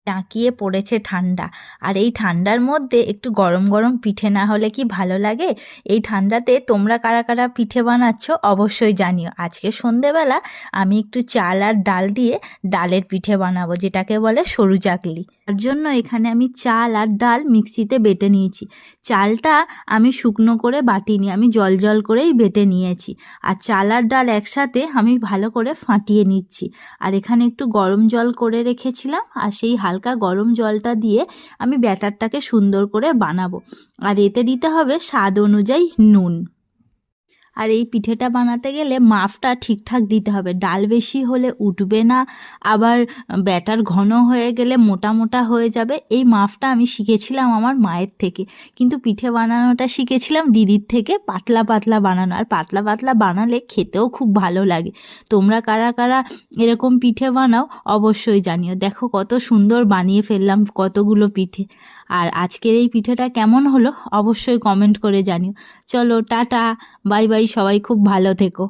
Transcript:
টাঁকিয়ে পড়েছে ঠান্ডা। আর এই ঠান্ডার মধ্যে একটু গরম গরম পিঠে না হলে কি ভালো লাগে? এই ঠান্ডাতে তোমরা কারা কারা পিঠে বানাচ্ছ অবশ্যই জানিও। আজকে সন্ধেবেলা আমি একটু চাল আর ডাল দিয়ে ডালের পিঠে বানাবো, যেটাকে বলে সরু চাকলি। তার জন্য এখানে আমি চাল আর ডাল মিক্সিতে বেটে নিয়েছি। চালটা আমি শুকনো করে বাটিনি, আমি জল জল করেই বেটে নিয়েছি। আর চাল আর ডাল একসাথে আমি ভালো করে ফাটিয়ে নিচ্ছি। আর এখানে একটু গরম জল করে রেখেছিলাম, আর সেই হালকা গরম জলটা দিয়ে আমি ব্যাটারটাকে সুন্দর করে বানাবো। আর এতে দিতে হবে স্বাদ অনুযায়ী নুন। আর এই পিঠেটা বানাতে গেলে মাপটা ঠিকঠাক দিতে হবে, ডাল বেশি হলে উঠবে না, আবার ব্যাটার ঘন হয়ে গেলে মোটা মোটা হয়ে যাবে। এই মাপটা আমি শিখেছিলাম আমার মায়ের থেকে, কিন্তু পিঠে বানানোটা শিখেছিলাম দিদির থেকে, পাতলা পাতলা বানানো। আর পাতলা পাতলা বানালে খেতেও খুব ভালো লাগে। তোমরা কারা কারা এরকম পিঠে বানাও অবশ্যই জানিও। দেখো কত সুন্দর বানিয়ে ফেললাম কতগুলো পিঠে। আর আজকের এই পিঠেটা কেমন হলো অবশ্যই কমেন্ট করে জানিও। চলো টাটা, বাই বাই, সবাই খুব ভালো থেকো।